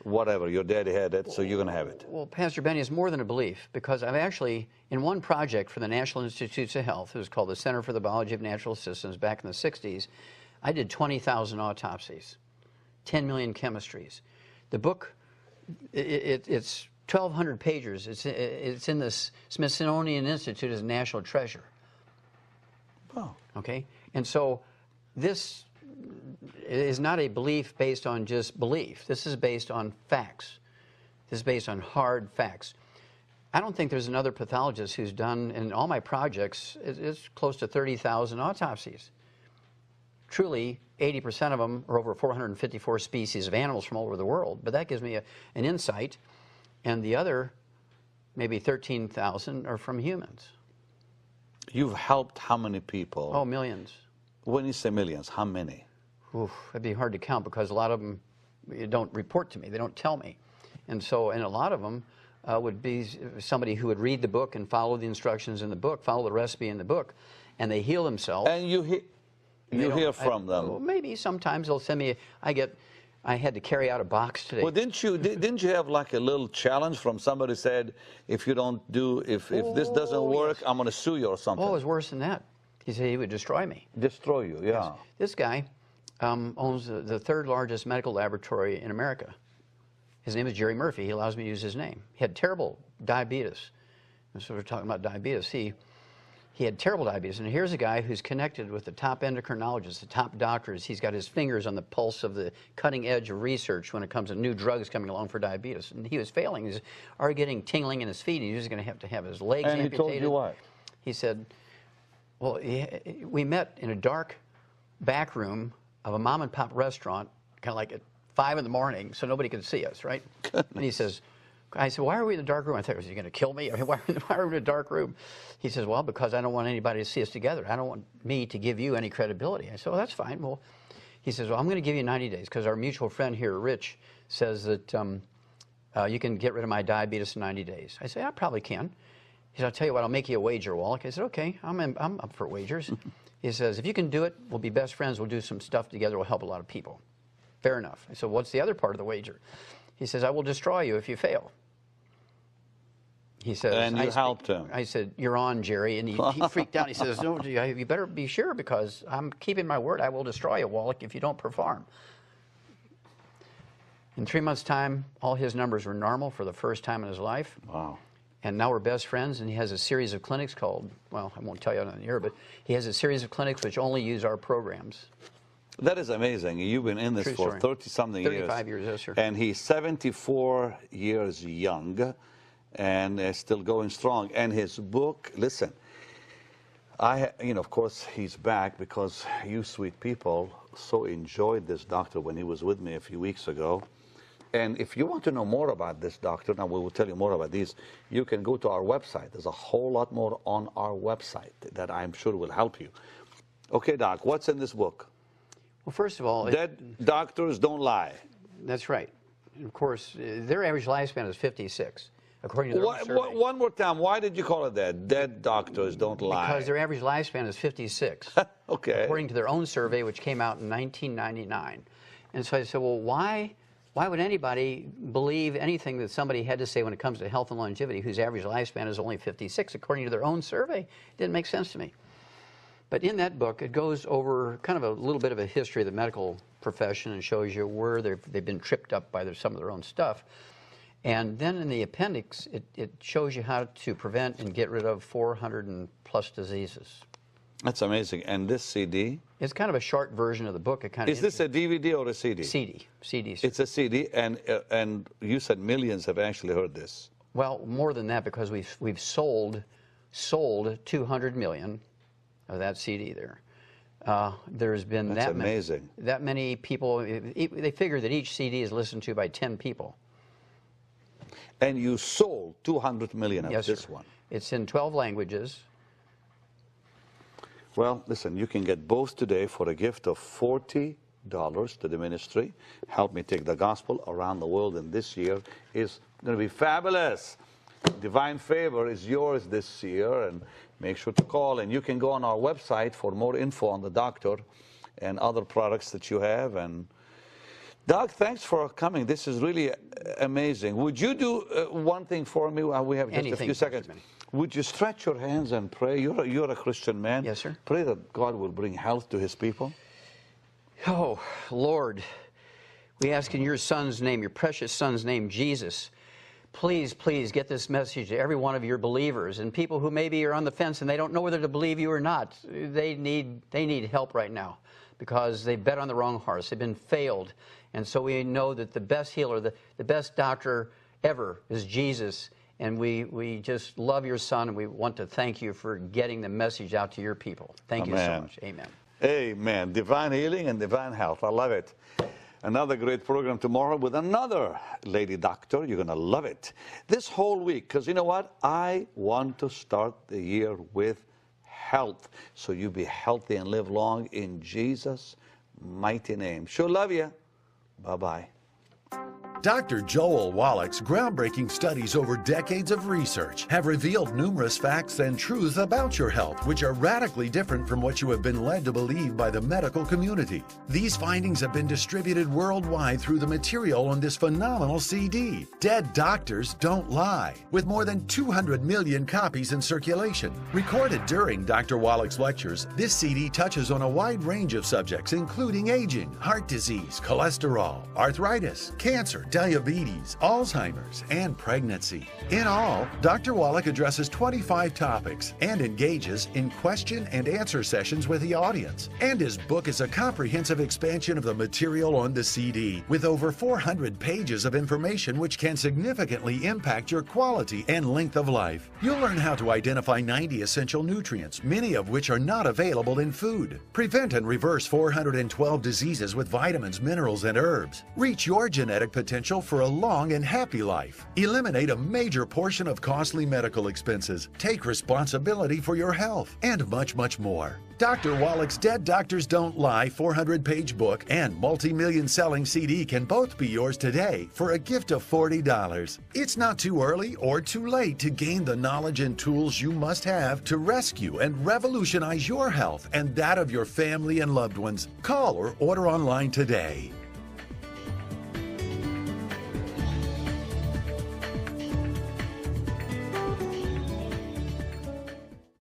whatever, your daddy had it, so you're going to have it.
Well, Pastor Benny, it's more than a belief, because I've actually, in one project for the National Institutes of Health, it was called the Center for the Biology of Natural Systems back in the 60s, I did 20,000 autopsies, 10 million chemistries. The book, it's 1,200 pages. It's in the Smithsonian Institute as a national treasure.
Oh.
Okay? And so this is not a belief based on just belief. This is based on facts. This is based on hard facts. I don't think there's another pathologist who's done, in all my projects, it's close to 30,000 autopsies. Truly, 80% of them are over 454 species of animals from all over the world. But that gives me an insight. And the other, maybe 13,000, are from humans.
You've helped how many people?
Oh, millions.
When you say millions, how many?
Oof, that'd be hard to count, because a lot of them don't report to me. They don't tell me. And a lot of them would be somebody who would read the book and follow the instructions in the book, follow the recipe in the book, and they heal themselves.
And you hear from them.
Well, maybe sometimes they'll send me. I had to carry out a box today.
Well, didn't you have like a little challenge from somebody said, if you don't do, if this doesn't work,
yes.
I'm going to sue you or something?
Oh, it was worse than that. He said he would destroy me.
Destroy you, yeah.
This guy owns the third largest medical laboratory in America. His name is Jerry Murphy. He allows me to use his name. He had terrible diabetes. And so we're talking about diabetes. He had terrible diabetes. And here's a guy who's connected with the top endocrinologists, the top doctors. He's got his fingers on the pulse of the cutting edge of research when it comes to new drugs coming along for diabetes. And he was failing. He was already getting tingling in his feet. He was going to have his legs amputated.
And he told you what?
He said, well, we met in a dark back room of a mom and pop restaurant, kind of like at 5 in the morning, so nobody could see us, right?
Goodness.
And he says, I said, why are we in a dark room? I thought, was he going to kill me? I mean, why are we in a dark room? He says, well, because I don't want anybody to see us together. I don't want me to give you any credibility. I said, well, that's fine. Well, he says, well, I'm going to give you 90 days, because our mutual friend here, Rich, says that you can get rid of my diabetes in 90 days. I said, I probably can. He said, I'll tell you what, I'll make you a wager, Wallach. I said, okay, I'm up for wagers. He says, if you can do it, we'll be best friends. We'll do some stuff together. We'll help a lot of people. Fair enough. I said, what's the other part of the wager? He says, I will destroy you if you fail. He says,
and you helped him.
I said, you're on, Jerry. And he freaked out. He says, no, you better be sure, because I'm keeping my word. I will destroy you, Wallach, if you don't perform. In 3 months' time, all his numbers were normal for the first time in his life.
Wow.
And now we're best friends, and he has a series of clinics called, well, I won't tell you on the air, but he has a series of clinics which only use our programs.
That is amazing. You've been in this
True
for
story.
30-something years.
35 years, yes, sir.
And he's 74 years young and still going strong. And his book, listen, of course, he's back because you sweet people so enjoyed this doctor when he was with me a few weeks ago. And if you want to know more about this, doctor, now we will tell you more about these, you can go to our website. There's a whole lot more on our website that I'm sure will help you. Okay, Doc, what's in this book?
Well, first of all,
Dead doctors don't lie.
That's right. And of course, their average lifespan is 56, according to their own survey.
One more time, why did you call it that? Dead doctors don't lie.
Because their average lifespan is 56,
okay.
according to their own survey, which came out in 1999. And so I said, well, why would anybody believe anything that somebody had to say when it comes to health and longevity whose average lifespan is only 56, according to their own survey? It didn't make sense to me. But in that book, it goes over kind of a little bit of a history of the medical profession and shows you where they've been tripped up by some of their own stuff. And then in the appendix, it shows you how to prevent and get rid of 400 and plus diseases.
That's amazing. And this CD?
It's kind of a short version of the book.
Is this a DVD or a CD?
CD. CD.
It's a CD, and you said millions have actually heard this.
Well, more than that, because we've sold 200 million of that CD there. There's been that many people. They figure that each CD is listened to by 10 people.
And you sold 200 million of this one.
It's in 12 languages.
Well, listen, you can get both today for a gift of $40 to the ministry. Help me take the gospel around the world, and this year is going to be fabulous. Divine favor is yours this year, and make sure to call. And you can go on our website for more info on the doctor and other products that you have. And Doc, thanks for coming. This is really amazing. Would you do one thing for me? We have just a few seconds. Would you stretch your hands and pray? You're a Christian man.
Yes, sir.
Pray that God will bring health to his people.
Oh, Lord, we ask in your son's name, your precious son's name, Jesus, please, please get this message to every one of your believers and people who maybe are on the fence and they don't know whether to believe you or not. They need help right now because they bet on the wrong horse. They've been failed. And so we know that the best healer, the best doctor ever is Jesus. And we just love your son, and we want to thank you for getting the message out to your people. Thank you so much. Amen.
Amen. Divine healing and divine health. I love it. Another great program tomorrow with another lady doctor. You're going to love it. This whole week, because you know what? I want to start the year with health. So you be healthy and live long in Jesus' mighty name. Sure love you. Bye-bye.
Dr. Joel Wallach's groundbreaking studies over decades of research have revealed numerous facts and truths about your health, which are radically different from what you have been led to believe by the medical community. These findings have been distributed worldwide through the material on this phenomenal CD, Dead Doctors Don't Lie, with more than 200 million copies in circulation. Recorded during Dr. Wallach's lectures, this CD touches on a wide range of subjects, including aging, heart disease, cholesterol, arthritis, cancer, diabetes, Alzheimer's, and pregnancy. In all, Dr. Wallach addresses 25 topics and engages in question and answer sessions with the audience. And his book is a comprehensive expansion of the material on the CD, with over 400 pages of information which can significantly impact your quality and length of life. You'll learn how to identify 90 essential nutrients, many of which are not available in food. Prevent and reverse 412 diseases with vitamins, minerals, and herbs. Reach your genetic potential for a long and happy life. Eliminate a major portion of costly medical expenses. Take responsibility for your health, and much, much more. Dr. Wallach's Dead Doctors Don't Lie 400-page book and multi-million selling CD can both be yours today for a gift of $40. It's not too early or too late to gain the knowledge and tools you must have to rescue and revolutionize your health and that of your family and loved ones. Call or order online today.